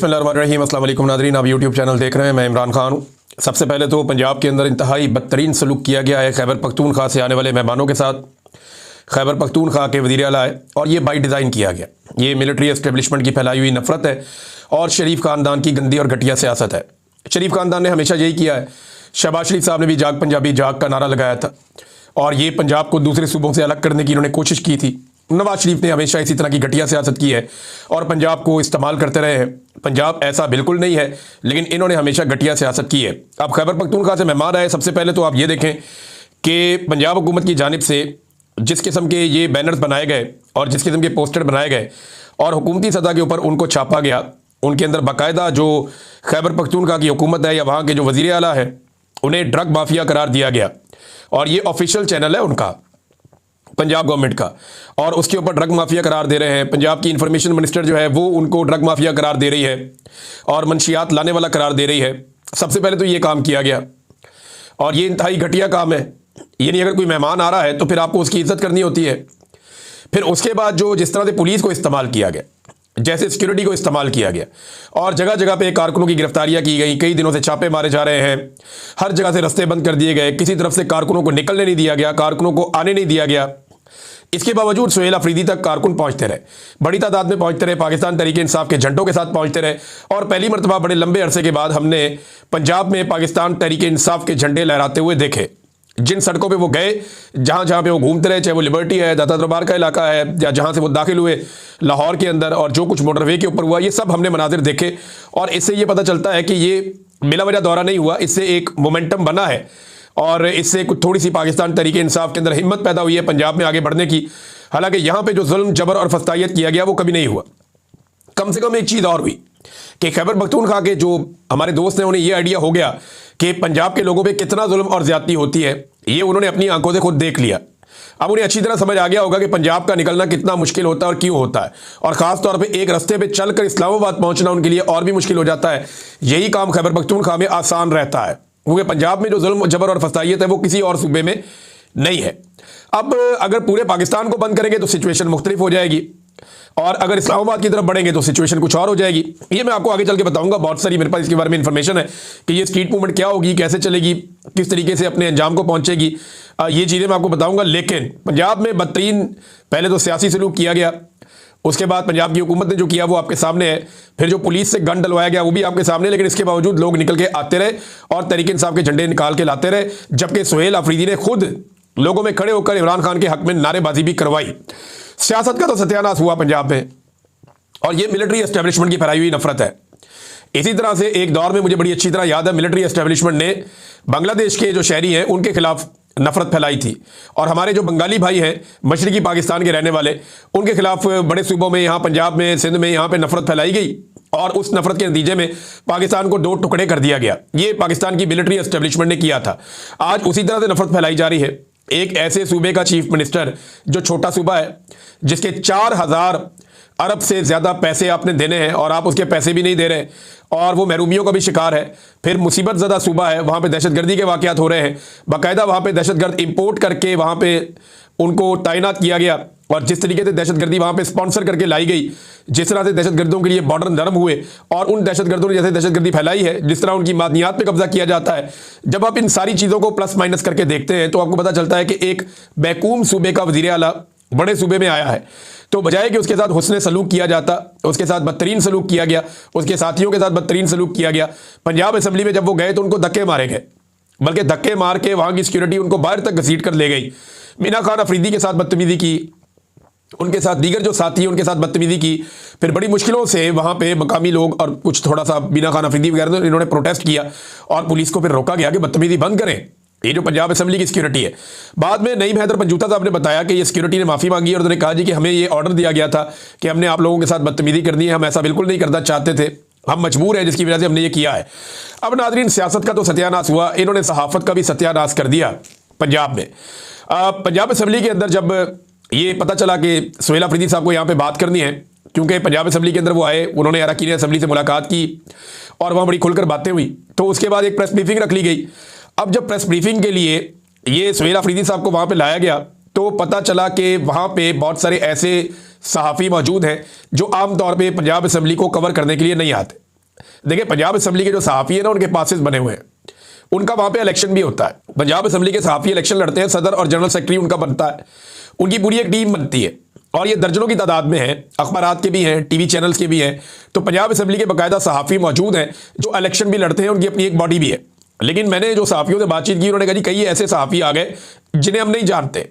बिस्मिल्लाहिर्रहमानिर्रहीम। अस्सलाम वालेकुम नाज़रीन, आप यूट्यूब चैनल देख रहे हैं। मैं इमरान खान हूँ। सबसे पहले तो पंजाब के अंदर इंतहाई बदतरीन सलूक किया गया है खैबर पख्तूनख्वा से आने वाले मेहमानों के साथ। खैबर पख्तूनख्वा के वज़ीर आला है और ये बाई डिज़ाइन किया गया। ये मिलिट्री एस्टेब्लिशमेंट की फैलाई हुई नफ़रत है और शरीफ ख़ानदान की गंदी और घटिया सियासत है। शरीफ ख़ानदान ने हमेशा यही किया है। शहबाज शरीफ साहब ने भी जाग पंजाबी जाग का नारा लगाया था और ये पंजाब को दूसरे सूबों से अलग करने की इन्होंने कोशिश की थी। नवाज शरीफ ने हमेशा इसी तरह की घटिया सियासत की है और पंजाब को इस्तेमाल करते रहे हैं। पंजाब ऐसा बिल्कुल नहीं है, लेकिन इन्होंने हमेशा घटिया सियासत की है। अब खैबर पख्तूनख्वा से मेहमान आए, सबसे पहले तो आप ये देखें कि पंजाब हुकूमत की जानिब से जिस किस्म के ये बैनर्स बनाए गए और जिस किस्म के पोस्टर बनाए गए और हुकूमती सतह के ऊपर उनको छापा गया, उनके अंदर बाकायदा जो खैबर पख्तूनख्वा की हुकूमत है या वहाँ के जो वज़ीर आला है उन्हें ड्रग माफिया करार दिया गया और ये ऑफिशियल चैनल है उनका, पंजाब गवर्नमेंट का, और उसके ऊपर ड्रग माफिया करार दे रहे हैं। पंजाब की इंफॉर्मेशन मिनिस्टर जो है वो उनको ड्रग माफिया करार दे रही है और मंशियात लाने वाला करार दे रही है। सबसे पहले तो ये काम किया गया और ये इंतहाई घटिया काम है। यानी अगर कोई मेहमान आ रहा है तो फिर आपको उसकी इज्जत करनी होती है। फिर उसके बाद जो जिस तरह से पुलिस को इस्तेमाल किया गया, जैसे सिक्योरिटी को इस्तेमाल किया गया और जगह जगह पे कारकुनों की गिरफ्तारियां की गई, कई दिनों से छापे मारे जा रहे हैं, हर जगह से रास्ते बंद कर दिए गए, किसी तरफ से कारकुनों को निकलने नहीं दिया गया, कारकुनों को आने नहीं दिया गया। इसके बावजूद सुहेल अफरीदी तक कारकुन पहुंचते रहे, बड़ी तादाद में पहुंचते रहे, पाकिस्तान तहरीक इंसाफ के झंडों के साथ पहुंचते रहे और पहली मरतबा बड़े लंबे अरसे के बाद हमने पंजाब में पाकिस्तान तहरीक इंसाफ के झंडे लहराते हुए देखे। जिन सड़कों पे वो गए, जहाँ जहाँ पे वो घूमते रहे, चाहे वो लिबर्टी है, दाता दरबार का इलाका है, या जहाँ से वो दाखिल हुए लाहौर के अंदर, और जो कुछ मोटरवे के ऊपर हुआ, ये सब हमने मनाजिर देखे और इससे ये पता चलता है कि ये बिला वजह दौरा नहीं हुआ। इससे एक मोमेंटम बना है और इससे कुछ थोड़ी सी पाकिस्तान तहरीक इंसाफ के अंदर हिम्मत पैदा हुई है पंजाब में आगे बढ़ने की। हालांकि यहाँ पे जो जुल्म जबर और फस्तायत किया गया वो कभी नहीं हुआ। कम से कम एक चीज़ और हुई कि खैबर पख्तूनख्वा के जो हमारे दोस्त हैं उन्हें ये आइडिया हो गया कि पंजाब के लोगों पे कितना जुल्म और ज्यादती होती है, ये उन्होंने अपनी आंखों से खुद देख लिया। अब उन्हें अच्छी तरह समझ आ गया होगा कि पंजाब का निकलना कितना मुश्किल होता है और क्यों होता है, और ख़ास तौर पे एक रास्ते पे चलकर इस्लामाबाद पहुंचना उनके लिए और भी मुश्किल हो जाता है। यही काम खैबर पख्तूनख्वा में आसान रहता है क्योंकि पंजाब में जो जुल्म जबर और फसाइयत है वो किसी और सूबे में नहीं है। अब अगर पूरे पाकिस्तान को बंद करेंगे तो सिचुएशन मुख्तलिफ हो जाएगी और अगर इस्लामाबाद की तरफ बढ़ेंगे तो सिचुएशन कुछ और हो जाएगी। ये मैं आपको आगे चल के बताऊंगा, बहुत सारी मेरे पास इसके बारे में इंफॉर्मेशन है कि ये स्ट्रीट मूवमेंट क्या होगी, कैसे चलेगी, किस तरीके से अपने अंजाम को पहुंचेगी, ये चीज़ें मैं आपको बताऊंगा। लेकिन पंजाब में बदतरीन पहले तो सियासी सलूक किया गया, उसके बाद पंजाब की हुकूमत ने जो किया वो आपके सामने है, फिर जो पुलिस से गन डलवाया गया वो भी आपके सामने। लेकिन इसके बावजूद लोग निकल के आते रहे और तहरीक इंसाफ के झंडे निकाल के लाते रहे, जबकि सुहेल अफरीदी ने खुद लोगों में खड़े होकर इमरान खान के हक में नारेबाजी भी करवाई। सियासत का तो सत्यानाश हुआ पंजाब में और ये मिलिट्री एस्टेब्लिशमेंट की फैलाई हुई नफरत है। इसी तरह से एक दौर में मुझे बड़ी अच्छी तरह याद है, मिलिट्री एस्टेब्लिशमेंट ने बांग्लादेश के जो शहरी हैं उनके खिलाफ नफरत फैलाई थी और हमारे जो बंगाली भाई हैं मशरकी पाकिस्तान के रहने वाले, उनके खिलाफ बड़े सूबों में, यहाँ पंजाब में, सिंध में, यहाँ पे नफरत फैलाई गई और उस नफरत के नतीजे में पाकिस्तान को दो टुकड़े कर दिया गया। ये पाकिस्तान की मिलिट्री एस्टेब्लिशमेंट ने किया था। आज उसी तरह से नफरत फैलाई जा रही है। एक ऐसे सूबे का चीफ मिनिस्टर जो छोटा सूबा है, जिसके 4000 अरब से ज़्यादा पैसे आपने देने हैं और आप उसके पैसे भी नहीं दे रहे और वो महरूमियों का भी शिकार है। फिर मुसीबत ज़दा सूबा है, वहाँ पे दहशतगर्दी के वाक़यात हो रहे हैं, बाकायदा वहाँ पे दहशतगर्द इंपोर्ट करके वहाँ पे उनको तैनात किया गया और जिस तरीके से दहशतगर्दी वहाँ पे स्पॉन्सर करके लाई गई, जिस तरह से दहशतगर्दों के लिए बॉर्डर नरम हुए और उन दहशतगर्दों ने जैसे दहशतगर्दी फैलाई है, जिस तरह उनकी मादनियात पे कब्जा किया जाता है, जब आप इन सारी चीज़ों को प्लस माइनस करके देखते हैं तो आपको पता चलता है कि एक बैकूम सूबे का वज़ीर आला बड़े सूबे में आया है, तो बजाय कि उसके साथ हुस्न सलूक किया जाता, उसके साथ बदतरीन सलूक किया गया, उसके साथियों के साथ बदतरीन सलूक किया गया। पंजाब असेंबली में जब वो गए तो उनको धक्के मारे गए, बल्कि धक्के मार के वहाँ की सिक्योरिटी उनको बाहर तक घसीट कर ले गई। मीना खान अफरीदी के साथ बदतमीजी की, उनके साथ दीगर जो साथी उनके साथ बदतमीजी की। फिर बड़ी मुश्किलों से वहाँ पे मकामी लोग और कुछ थोड़ा सा मीना खान अफरीदी वगैरह इन्होंने प्रोटेस्ट किया और पुलिस को फिर रोका गया कि बदतमीजी बंद करें। ये जो पंजाब असेंबली की सिक्योरिटी है। बाद में नईम हैदर पंजूता साहब ने बताया कि ये सिक्योरिटी ने माफ़ी मांगी और उन्होंने कहा जी कि हमें ये ऑर्डर दिया गया था कि हमने आप लोगों के साथ बदतमीजी करनी है, हम ऐसा बिल्कुल नहीं करना चाहते थे, हम मजबूर हैं जिसकी वजह से हमने ये किया है। अब नाजरीन, सियासत का तो सत्यानाश हुआ, इन्होंने सहाफ़त का भी सत्यानाश कर दिया पंजाब में। पंजाब असेंबली के अंदर जब ये पता चला कि सुहेल अफरीदी साहब को यहाँ पर बात करनी है, क्योंकि पंजाब असेंबली के अंदर वो आए, उन्होंने अरकान असेंबली से मुलाकात की और वहाँ बड़ी खुलकर बातें हुई, तो उसके बाद एक प्रेस ब्रीफिंग रख ली गई। अब जब प्रेस ब्रीफिंग के लिए ये सुहेल अफरीदी साहब को वहाँ पे लाया गया तो पता चला कि वहाँ पे बहुत सारे ऐसे सहाफ़ी मौजूद हैं जो आम तौर पे पंजाब असेंबली को कवर करने के लिए नहीं आते। देखिए, पंजाब असेंबली के जो सहाफ़ी है ना, उनके पासेस बने हुए हैं, उनका वहाँ पे इलेक्शन भी होता है। पंजाब असेंबली के सहाफ़ी इलेक्शन लड़ते हैं, सदर और जनरल सेक्रेटरी उनका बनता है, उनकी पूरी एक टीम बनती है और ये दर्जनों की तादाद में है, अखबारात के भी हैं, टीवी चैनल्स के भी हैं। तो पंजाब असेंबली के बाकायदा सहाफ़ी मौजूद हैं जो इलेक्शन भी लड़ते हैं, उनकी अपनी एक बॉडी भी है। लेकिन मैंने जो सहाफ़ियों से बातचीत की, उन्होंने कहा जी कई ऐसे सहाफ़ी आ गए जिन्हें हम नहीं जानते।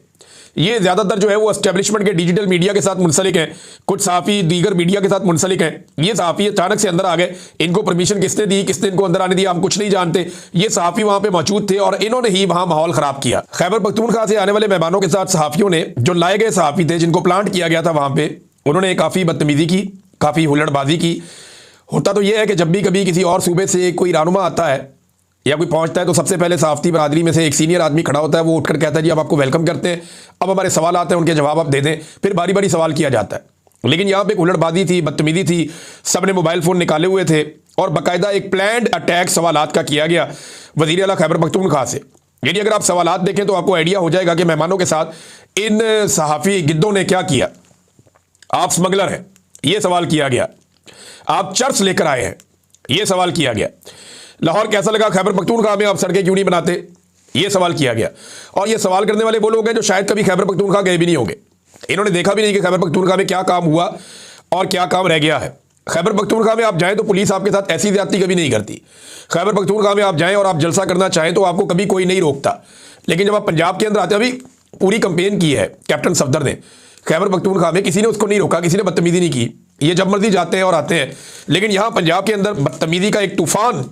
ये ज़्यादातर जो है वो एस्टेब्लिशमेंट के डिजिटल मीडिया के साथ मुंसलिक हैं, कुछ सहाफ़ी दीगर मीडिया के साथ मुंसलिक हैं। ये सहाफ़ी अचानक से अंदर आ गए, इनको परमिशन किसने दी, किसने इनको अंदर आने दिया, हम कुछ नहीं जानते। ये सहाफ़ी वहाँ पे मौजूद थे और इन्होंने ही वहाँ माहौल ख़राब किया। खैबर पख्तूनख्वा से आने वाले मेहमानों के साथ सहाफ़ियों ने, जो लाए गए सहाफ़ी थे जिनको प्लांट किया गया था वहाँ पे, उन्होंने काफ़ी बदतमीज़ी की, काफ़ी हुल्लड़बाजी की। होता तो यह है कि जब भी कभी किसी और सूबे से कोई रहनुमा आता है या कोई पहुंचता है तो सबसे पहले सहाफ़ती बरादरी में से एक सीनियर आदमी खड़ा होता है, वो उठकर कहता है जी अब आपको वेलकम करते हैं, अब हमारे सवाल आते हैं, उनके जवाब आप दे दें। फिर बारी बारी सवाल किया जाता है। लेकिन यहाँ पे हुल्लड़बाजी थी, बदतमीजी थी, सबने मोबाइल फ़ोन निकाले हुए थे और बाकायदा एक प्लान्ड अटैक सवालात का किया गया वज़ीर आला खैबर पख्तूनख्वा से। यानी अगर आप सवालात देखें तो आपको आइडिया हो जाएगा कि मेहमानों के साथ इन सहाफ़ी गिद्दों ने क्या किया। आप स्मगलर हैं, ये सवाल किया गया। आप चर्च लेकर आए हैं, ये सवाल किया गया। लाहौर कैसा लगा खैबर पख्तूनख्वा में, आप सड़कें क्यों नहीं बनाते, ये सवाल किया गया। और ये सवाल करने वाले वो लोग हैं जो शायद कभी खैबर पख्तूनख्वा गए भी नहीं होंगे, इन्होंने देखा भी नहीं कि खैबर पख्तूनख्वा में क्या काम हुआ और क्या काम रह गया है। खैबर पख्तूनख्वा में आप जाएं तो पुलिस आपके साथ ऐसी ज्यादती कभी नहीं करती। खैबर पख्तूनख्वा में आप जाएं और आप जलसा करना चाहें तो आपको कभी कोई नहीं रोकता। लेकिन जब आप पंजाब के अंदर आते हैं, अभी पूरी कंपेन की है कैप्टन सफदर ने खैबर पख्तूनख्वा में, किसी ने उसको नहीं रोका, किसी ने बदतमीजी नहीं की। ये जब मर्जी जाते हैं और आते हैं। लेकिन यहाँ पंजाब के अंदर बदतमीजी का एक तूफान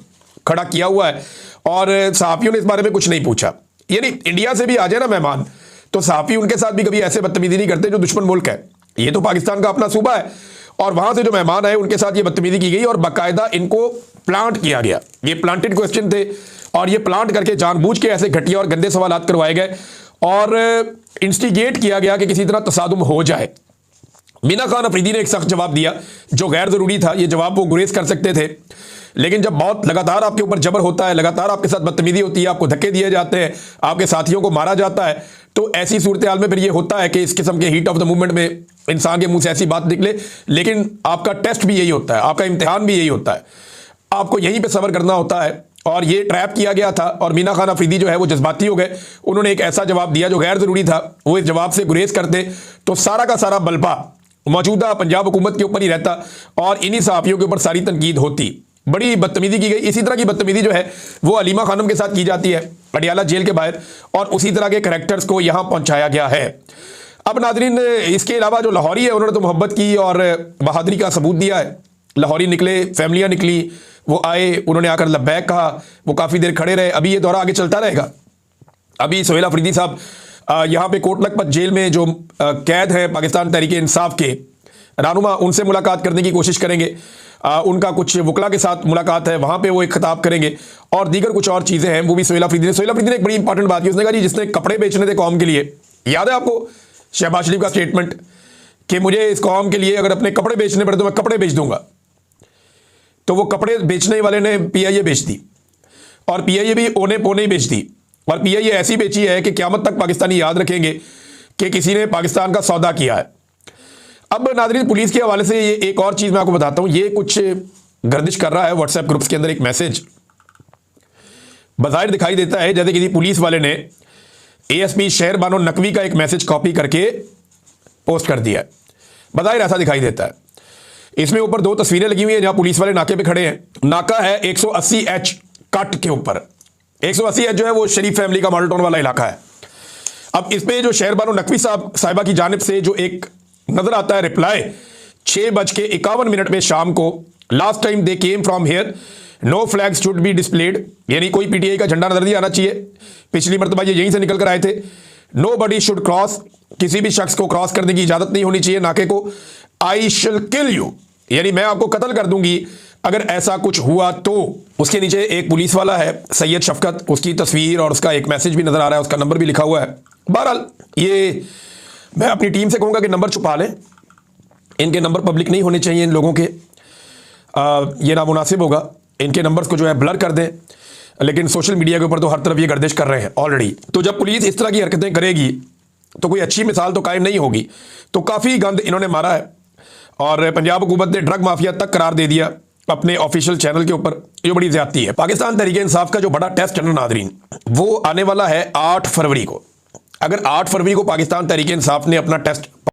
खड़ा किया हुआ है और सहाफ़ियों ने इस बारे में कुछ नहीं पूछा। यानी इंडिया से भी आ जाए ना मेहमान तो सहाफ़ी उनके साथ भी कभी ऐसे बदतमीजी नहीं करते जो दुश्मन मुल्क है। ये तो पाकिस्तान का अपना सूबा है और वहां से जो मेहमान आए उनके साथ ये बदतमीजी की गई और बाकायदा इनको प्लांट किया गया। ये प्लांटेड क्वेश्चन थे और ये प्लांट करके जानबूझ के ऐसे घटिया और गंदे सवालात करवाए गए और इंस्टिगेट किया गया कि किसी तरह तसादुम हो जाए। मीना खान अफरीदी ने एक सख्त जवाब दिया जो गैर ज़रूरी था। ये जवाब वो गुरेज कर सकते थे, लेकिन जब बहुत लगातार आपके ऊपर जबर होता है, लगातार आपके साथ बदतमीजी होती है, आपको धक्के दिए जाते हैं, आपके साथियों को मारा जाता है, तो ऐसी सूरत हाल में फिर ये होता है कि इस किस्म के हीट ऑफ द मूवमेंट में इंसान के मुंह से ऐसी बात निकले। लेकिन आपका टेस्ट भी यही होता है, आपका इम्तिहान भी यही होता है, आपको यहीं पर सब्र करना होता है। और ये ट्रैप किया गया था और मीना खान अफरीदी जो है वो जज्बाती हो गए। उन्होंने एक ऐसा जवाब दिया जो गैर ज़रूरी था। वो इस जवाब से गुरेज करते तो सारा का सारा बलपा मौजूदा पंजाब हुकूमत के ऊपर ही रहता और इन्हीं सहाफ़ियों के ऊपर सारी तनकीद होती। बड़ी बदतमीजी की गई। इसी तरह की बदतमीजी जो है वो अलीमा खानम के साथ की जाती है अडियाला जेल के बाहर और उसी तरह के करैक्टर्स को यहाँ पहुँचाया गया है। अब नाज़रीन, इसके अलावा जो लाहौरी है उन्होंने तो मोहब्बत की और बहादुरी का सबूत दिया है। लाहौरी निकले, फैमिलियाँ निकली, वो आए, उन्होंने आकर लब्बैक कहा, वो काफ़ी देर खड़े रहे। अभी ये दौरा आगे चलता रहेगा। अभी सोहेल अफरीदी साहब यहाँ पे कोट लखपत जेल में जो कैद है पाकिस्तान तहरीक इंसाफ के रहनुमा, उनसे मुलाकात करने की कोशिश करेंगे। उनका कुछ वकला के साथ मुलाकात है, वहाँ पे वो एक खिताब करेंगे और दीगर कुछ और चीज़ें हैं वो भी सोहेल अफरीदी ने एक बड़ी इंपॉर्टेंट बात की। उसने कहा जी जिसने कपड़े बेचने थे कौम के लिए, याद है आपको शहबाज शरीफ का स्टेटमेंट कि मुझे इस कौम के लिए अगर अपने कपड़े बेचने पड़े तो मैं कपड़े बेच दूंगा। तो वो कपड़े बेचने वाले ने PIA बेच दी और PIA भी ओने पोने ही बेच दी और PIA ऐसी बेची है कि क़यामत तक पाकिस्तानी याद रखेंगे कि किसी ने पाकिस्तान का सौदा किया है। अब नाज़रीन, पुलिस के हवाले से ये एक और चीज़ मैं आपको बताता हूँ। ये कुछ गर्दिश कर रहा है व्हाट्सएप ग्रुप्स के अंदर। एक मैसेज बज़ाहिर दिखाई देता है जैसे किसी पुलिस वाले ने ASP शहर बानो नकवी का एक मैसेज कॉपी करके पोस्ट कर दिया है। बज़ाहिर ऐसा दिखाई देता है। इसमें ऊपर 2 तस्वीरें लगी हुई हैं जहां पुलिस वाले नाके पे खड़े हैं। नाका है 180H कट के ऊपर। 180H जो है वो शरीफ फैमिली का मॉडल टाउन वाला इलाका है। अब इस पे जो शहर बानो नकवी साहिबा की जानिब से जो एक नजर आता है रिप्लाई 6:51 में शाम को, last time they came from here, no flags should be displayed, यानी कोई PTI का झंडा नजर नहीं आना चाहिए। पिछली मरतबा ये यहीं से निकल कर आए थे। नो बडी शुड क्रॉस, किसी भी शख्स को क्रॉस करने की इजाजत नहीं होनी चाहिए नाके को। आई शिल किल यू, यानी मैं आपको कत्ल कर दूंगी अगर ऐसा कुछ हुआ तो। उसके नीचे एक पुलिस वाला है सैयद शफकत, उसकी तस्वीर और उसका एक मैसेज भी नजर आ रहा है, उसका नंबर भी लिखा हुआ है। बहरहाल ये मैं अपनी टीम से कहूँगा कि नंबर छुपा लें, इनके नंबर पब्लिक नहीं होने चाहिए इन लोगों के, ये नामुनासिब होगा। इनके नंबर्स को जो है ब्लर कर दें। लेकिन सोशल मीडिया के ऊपर तो हर तरफ ये गर्दिश कर रहे हैं ऑलरेडी। तो जब पुलिस इस तरह की हरकतें करेगी तो कोई अच्छी मिसाल तो कायम नहीं होगी। तो काफ़ी गंद इन्होंने मारा है और पंजाब हुकूमत ने ड्रग माफिया तक करार दे दिया अपने ऑफिशियल चैनल के ऊपर, ये बड़ी ज्यादती है। पाकिस्तान तहरीक इंसाफ का जो बड़ा टेस्ट है ना नादरीन, वो आने वाला है 8 फरवरी को। अगर 8 फरवरी को पाकिस्तान तहरीक इंसाफ ने अपना टेस्ट